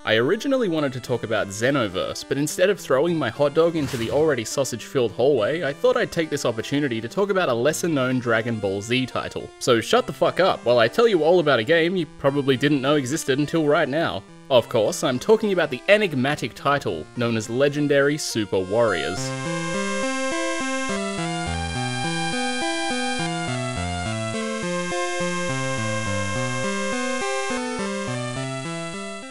I originally wanted to talk about Xenoverse, but instead of throwing my hot dog into the already sausage-filled hallway, I thought I'd take this opportunity to talk about a lesser-known Dragon Ball Z title. So shut the fuck up while I tell you all about a game you probably didn't know existed until right now. Of course, I'm talking about the enigmatic title known as Legendary Super Warriors.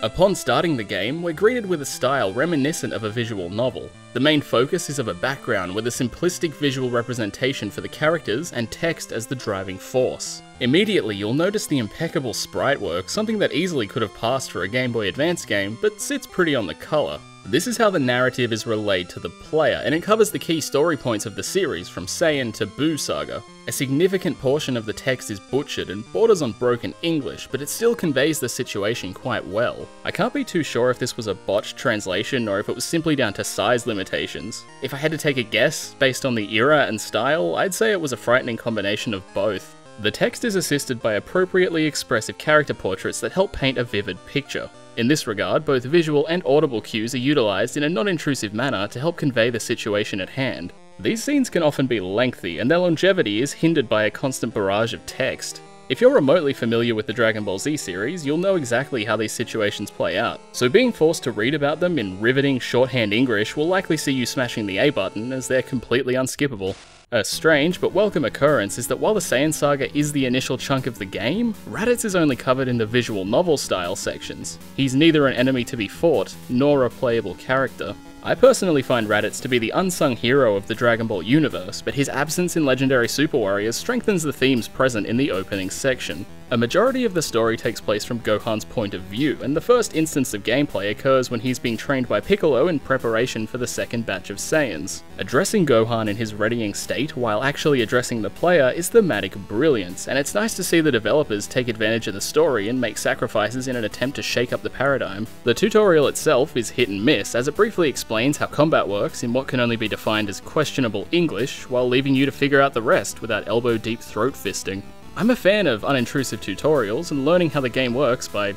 Upon starting the game, we're greeted with a style reminiscent of a visual novel. The main focus is of a background with a simplistic visual representation for the characters and text as the driving force. Immediately, you'll notice the impeccable sprite work, something that easily could have passed for a Game Boy Advance game, but sits pretty on the colour. This is how the narrative is relayed to the player, and it covers the key story points of the series, from Saiyan to Buu Saga. A significant portion of the text is butchered and borders on broken English, but it still conveys the situation quite well. I can't be too sure if this was a botched translation or if it was simply down to size limitations. If I had to take a guess, based on the era and style, I'd say it was a frightening combination of both. The text is assisted by appropriately expressive character portraits that help paint a vivid picture. In this regard, both visual and audible cues are utilised in a non-intrusive manner to help convey the situation at hand. These scenes can often be lengthy, and their longevity is hindered by a constant barrage of text. If you're remotely familiar with the Dragon Ball Z series, you'll know exactly how these situations play out, so being forced to read about them in riveting shorthand English will likely see you smashing the A button, as they're completely unskippable. A strange but welcome occurrence is that while the Saiyan Saga is the initial chunk of the game, Raditz is only covered in the visual novel style sections. He's neither an enemy to be fought, nor a playable character. I personally find Raditz to be the unsung hero of the Dragon Ball universe, but his absence in Legendary Super Warriors strengthens the themes present in the opening section. A majority of the story takes place from Gohan's point of view, and the first instance of gameplay occurs when he's being trained by Piccolo in preparation for the second batch of Saiyans. Addressing Gohan in his readying state while actually addressing the player is thematic brilliance, and it's nice to see the developers take advantage of the story and make sacrifices in an attempt to shake up the paradigm. The tutorial itself is hit and miss, as it briefly explains how combat works in what can only be defined as questionable English, while leaving you to figure out the rest without elbow-deep throat fisting. I'm a fan of unintrusive tutorials and learning how the game works by,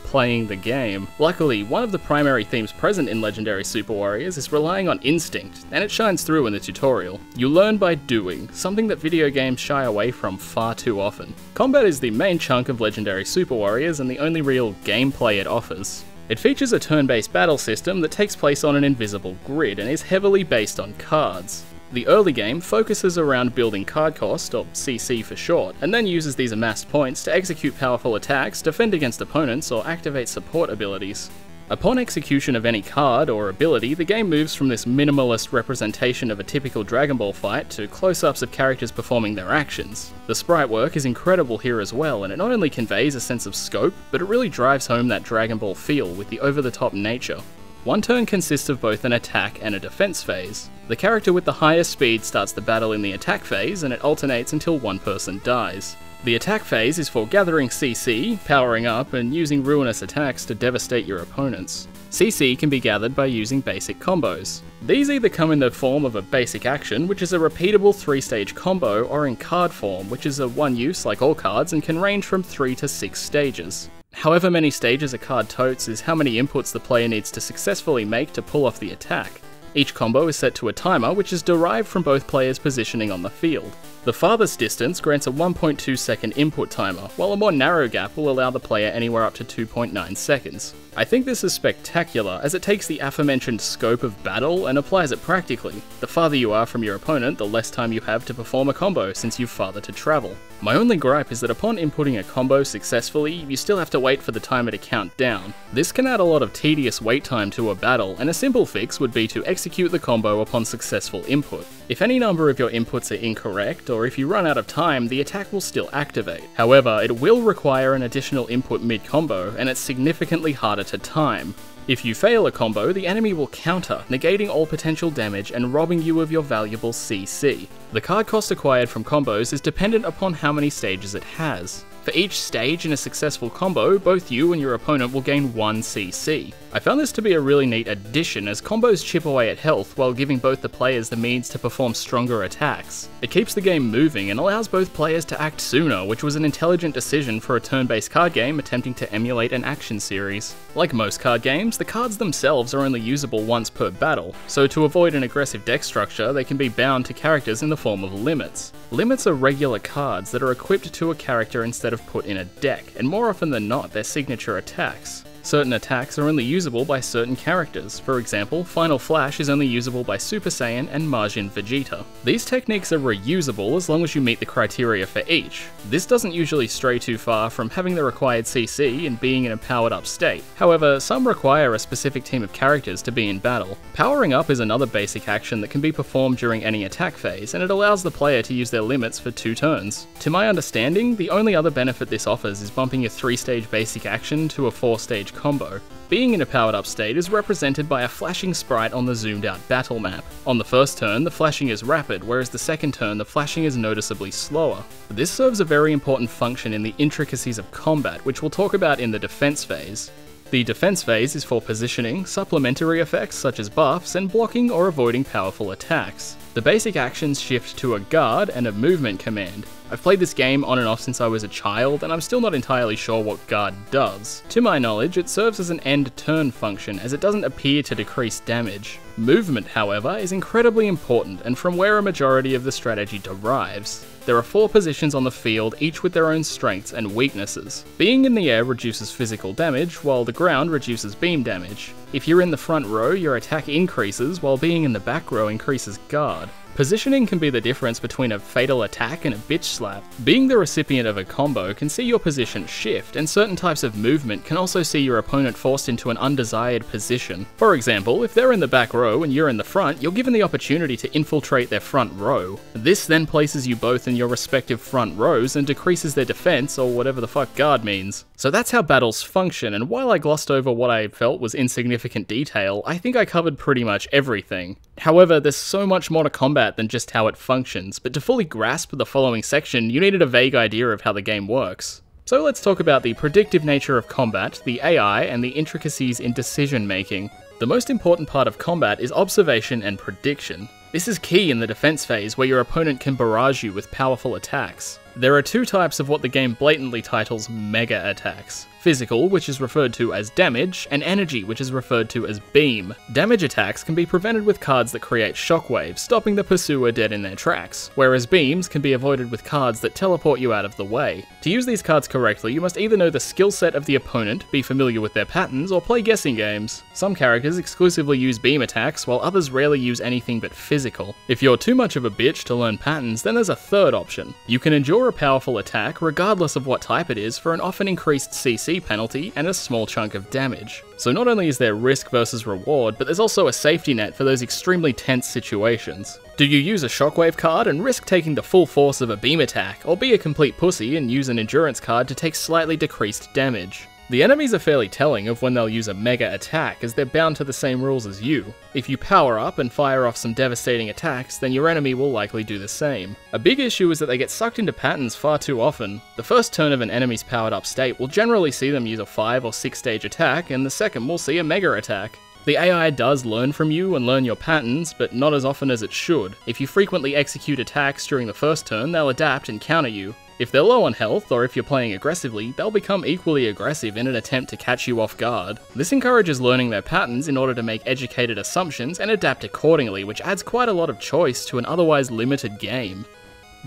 playing the game. Luckily, one of the primary themes present in Legendary Super Warriors is relying on instinct, and it shines through in the tutorial. You learn by doing, something that video games shy away from far too often. Combat is the main chunk of Legendary Super Warriors and the only real gameplay it offers. It features a turn-based battle system that takes place on an invisible grid and is heavily based on cards. The early game focuses around building card cost, or CC for short, and then uses these amassed points to execute powerful attacks, defend against opponents, or activate support abilities. Upon execution of any card or ability, the game moves from this minimalist representation of a typical Dragon Ball fight to close-ups of characters performing their actions. The sprite work is incredible here as well, and it not only conveys a sense of scope, but it really drives home that Dragon Ball feel with the over-the-top nature. One turn consists of both an attack and a defense phase. The character with the highest speed starts the battle in the attack phase, and it alternates until one person dies. The attack phase is for gathering CC, powering up, and using ruinous attacks to devastate your opponents. CC can be gathered by using basic combos. These either come in the form of a basic action, which is a repeatable 3-stage combo, or in card form, which is a one-use like all cards and can range from 3 to 6 stages. However many stages a card totes is how many inputs the player needs to successfully make to pull off the attack. Each combo is set to a timer, which is derived from both players' positioning on the field. The farthest distance grants a 1.2 second input timer, while a more narrow gap will allow the player anywhere up to 2.9 seconds. I think this is spectacular, as it takes the aforementioned scope of battle and applies it practically. The farther you are from your opponent, the less time you have to perform a combo, since you've farther to travel. My only gripe is that upon inputting a combo successfully, you still have to wait for the timer to count down. This can add a lot of tedious wait time to a battle, and a simple fix would be to execute the combo upon successful input. If any number of your inputs are incorrect, or if you run out of time, the attack will still activate. However, it will require an additional input mid-combo, and it's significantly harder to time. If you fail a combo, the enemy will counter, negating all potential damage and robbing you of your valuable CC. The card cost acquired from combos is dependent upon how many stages it has. For each stage in a successful combo, both you and your opponent will gain 1 CC. I found this to be a really neat addition, as combos chip away at health while giving both the players the means to perform stronger attacks. It keeps the game moving and allows both players to act sooner, which was an intelligent decision for a turn-based card game attempting to emulate an action series. Like most card games, the cards themselves are only usable once per battle, so to avoid an aggressive deck structure, they can be bound to characters in the form of limits. Limits are regular cards that are equipped to a character instead of put in a deck, and more often than not, they're signature attacks. Certain attacks are only usable by certain characters. For example, Final Flash is only usable by Super Saiyan and Majin Vegeta. These techniques are reusable as long as you meet the criteria for each. This doesn't usually stray too far from having the required CC and being in a powered up state. However, some require a specific team of characters to be in battle. Powering up is another basic action that can be performed during any attack phase, and it allows the player to use their limits for 2 turns. To my understanding, the only other benefit this offers is bumping your 3-stage basic action to a 4-stage combo. Being in a powered up state is represented by a flashing sprite on the zoomed out battle map. On the first turn, the flashing is rapid, whereas the second turn, the flashing is noticeably slower. This serves a very important function in the intricacies of combat, which we'll talk about in the defense phase. The defense phase is for positioning, supplementary effects such as buffs, and blocking or avoiding powerful attacks. The basic actions shift to a guard and a movement command. I've played this game on and off since I was a child, and I'm still not entirely sure what guard does. To my knowledge, it serves as an end turn function, as it doesn't appear to decrease damage. Movement, however, is incredibly important, and from where a majority of the strategy derives. There are 4 positions on the field, each with their own strengths and weaknesses. Being in the air reduces physical damage, while the ground reduces beam damage. If you're in the front row, your attack increases, while being in the back row increases guard. Positioning can be the difference between a fatal attack and a bitch slap. Being the recipient of a combo can see your position shift, and certain types of movement can also see your opponent forced into an undesired position. For example, if they're in the back row and you're in the front, you're given the opportunity to infiltrate their front row. This then places you both in your respective front rows and decreases their defense, or whatever the fuck guard means. So that's how battles function, and while I glossed over what I felt was insignificant detail, I think I covered pretty much everything. However, there's so much more to combat than just how it functions, but to fully grasp the following section, you needed a vague idea of how the game works. So let's talk about the predictive nature of combat, the AI, and the intricacies in decision making. The most important part of combat is observation and prediction. This is key in the defense phase, where your opponent can barrage you with powerful attacks. There are 2 types of what the game blatantly titles mega attacks. Physical, which is referred to as damage, and energy, which is referred to as beam. Damage attacks can be prevented with cards that create shockwaves, stopping the pursuer dead in their tracks, whereas beams can be avoided with cards that teleport you out of the way. To use these cards correctly, you must either know the skill set of the opponent, be familiar with their patterns, or play guessing games. Some characters exclusively use beam attacks, while others rarely use anything but physical. If you're too much of a bitch to learn patterns, then there's a third option. You can endure a powerful attack, regardless of what type it is, for an often increased CC penalty and a small chunk of damage. So not only is there risk versus reward, but there's also a safety net for those extremely tense situations. Do you use a shockwave card and risk taking the full force of a beam attack, or be a complete pussy and use an endurance card to take slightly decreased damage? The enemies are fairly telling of when they'll use a mega attack, as they're bound to the same rules as you. If you power up and fire off some devastating attacks, then your enemy will likely do the same. A big issue is that they get sucked into patterns far too often. The first turn of an enemy's powered up state will generally see them use a 5 or 6 stage attack, and the second will see a mega attack. The AI does learn from you and learn your patterns, but not as often as it should. If you frequently execute attacks during the first turn, they'll adapt and counter you. If they're low on health, or if you're playing aggressively, they'll become equally aggressive in an attempt to catch you off guard. This encourages learning their patterns in order to make educated assumptions and adapt accordingly, which adds quite a lot of choice to an otherwise limited game.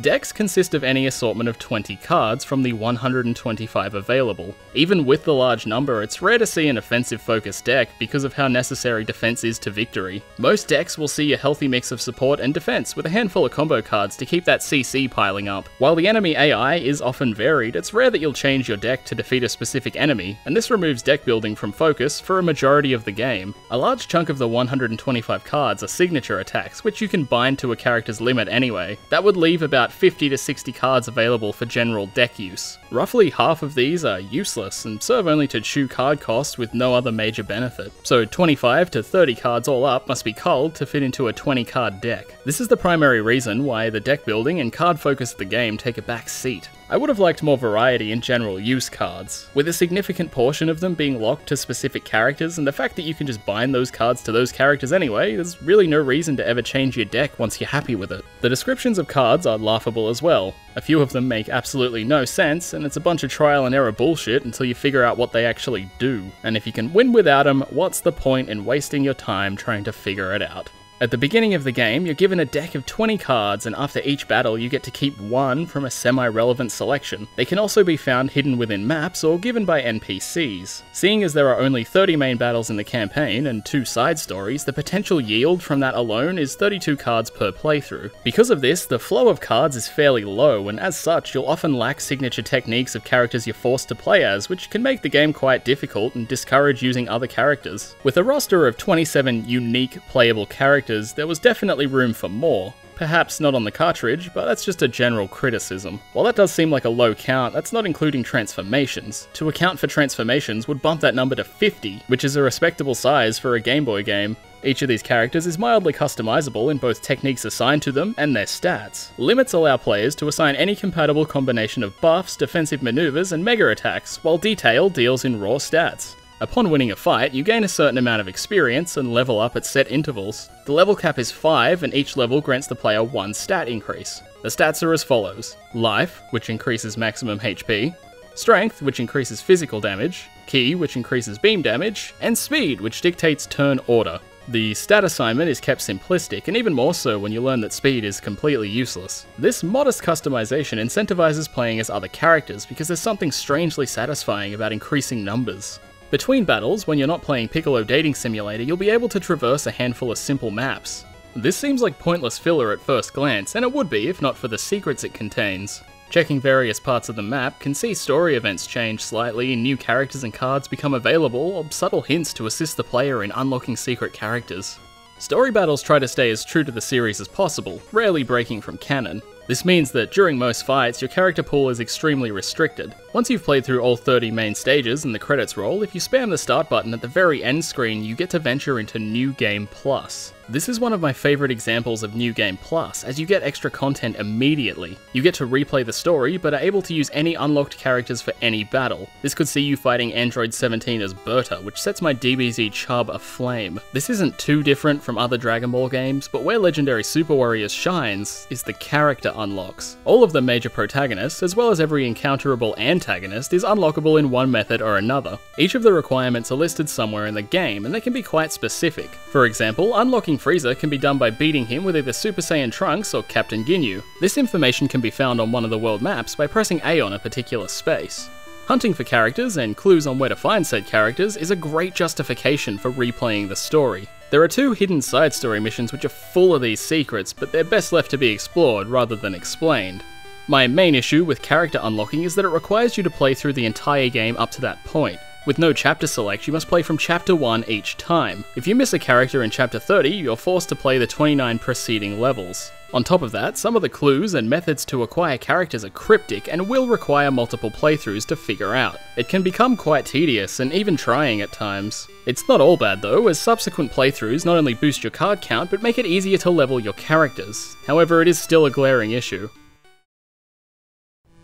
Decks consist of any assortment of 20 cards from the 125 available. Even with the large number, it's rare to see an offensive-focused deck because of how necessary defense is to victory. Most decks will see a healthy mix of support and defense, with a handful of combo cards to keep that CC piling up. While the enemy AI is often varied, it's rare that you'll change your deck to defeat a specific enemy, and this removes deck building from focus for a majority of the game. A large chunk of the 125 cards are signature attacks, which you can bind to a character's limit anyway. That would leave about 50 to 60 cards available for general deck use. Roughly half of these are useless and serve only to chew card cost with no other major benefit. So 25 to 30 cards all up must be culled to fit into a 20 card deck. This is the primary reason why the deck building and card focus of the game take a back seat. I would have liked more variety in general use cards, with a significant portion of them being locked to specific characters, and the fact that you can just bind those cards to those characters anyway, there's really no reason to ever change your deck once you're happy with it. The descriptions of cards are laughable as well. A few of them make absolutely no sense, and it's a bunch of trial and error bullshit until you figure out what they actually do. And if you can win without them, what's the point in wasting your time trying to figure it out? At the beginning of the game, you're given a deck of 20 cards, and after each battle you get to keep one from a semi-relevant selection. They can also be found hidden within maps or given by NPCs. Seeing as there are only 30 main battles in the campaign and 2 side stories, the potential yield from that alone is 32 cards per playthrough. Because of this, the flow of cards is fairly low, and as such, you'll often lack signature techniques of characters you're forced to play as, which can make the game quite difficult and discourage using other characters. With a roster of 27 unique playable characters, there was definitely room for more. Perhaps not on the cartridge, but that's just a general criticism. While that does seem like a low count, that's not including transformations. To account for transformations would bump that number to 50, which is a respectable size for a Game Boy game. Each of these characters is mildly customizable in both techniques assigned to them and their stats. Limits allow players to assign any compatible combination of buffs, defensive maneuvers, and mega attacks, while Detail deals in raw stats. Upon winning a fight, you gain a certain amount of experience and level up at set intervals. The level cap is 5, and each level grants the player 1 stat increase. The stats are as follows: Life, which increases maximum HP, Strength, which increases physical damage, Ki, which increases beam damage, and Speed, which dictates turn order. The stat assignment is kept simplistic, and even more so when you learn that speed is completely useless. This modest customization incentivizes playing as other characters because there's something strangely satisfying about increasing numbers. Between battles, when you're not playing Piccolo Dating Simulator, you'll be able to traverse a handful of simple maps. This seems like pointless filler at first glance, and it would be if not for the secrets it contains. Checking various parts of the map can see story events change slightly, new characters and cards become available, or subtle hints to assist the player in unlocking secret characters. Story battles try to stay as true to the series as possible, rarely breaking from canon. This means that during most fights, your character pool is extremely restricted. Once you've played through all 30 main stages and the credits roll, if you spam the start button at the very end screen, you get to venture into New Game Plus. This is one of my favourite examples of New Game Plus, as you get extra content immediately. You get to replay the story, but are able to use any unlocked characters for any battle. This could see you fighting Android 17 as Berta, which sets my DBZ chub aflame. This isn't too different from other Dragon Ball games, but where Legendary Super Warriors shines is the character unlocks. All of the major protagonists, as well as every encounterable antagonist, is unlockable in one method or another. Each of the requirements are listed somewhere in the game, and they can be quite specific. For example, unlocking Frieza can be done by beating him with either Super Saiyan Trunks or Captain Ginyu. This information can be found on one of the world maps by pressing A on a particular space. Hunting for characters and clues on where to find said characters is a great justification for replaying the story. There are 2 hidden side story missions which are full of these secrets, but they're best left to be explored rather than explained. My main issue with character unlocking is that it requires you to play through the entire game up to that point. With no chapter select, you must play from chapter 1 each time. If you miss a character in chapter 30, you're forced to play the 29 preceding levels. On top of that, some of the clues and methods to acquire characters are cryptic and will require multiple playthroughs to figure out. It can become quite tedious and even trying at times. It's not all bad though, as subsequent playthroughs not only boost your card count, but make it easier to level your characters. However, it is still a glaring issue.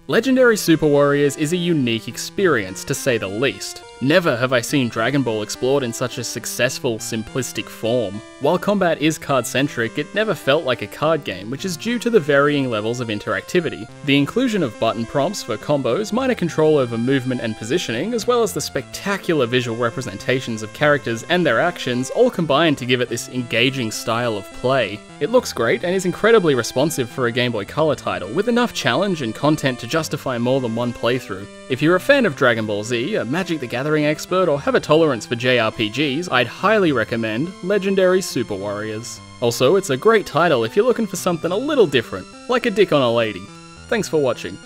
Legendary Super Warriors is a unique experience, to say the least. Never have I seen Dragon Ball explored in such a successful, simplistic form. While combat is card-centric, it never felt like a card game, which is due to the varying levels of interactivity. The inclusion of button prompts for combos, minor control over movement and positioning, as well as the spectacular visual representations of characters and their actions all combine to give it this engaging style of play. It looks great and is incredibly responsive for a Game Boy Color title, with enough challenge and content to justify more than one playthrough. If you're a fan of Dragon Ball Z, a Magic the Gathering expert, or have a tolerance for JRPGs, I'd highly recommend Legendary Super Warriors. Also, it's a great title if you're looking for something a little different, like a dick on a lady. Thanks for watching.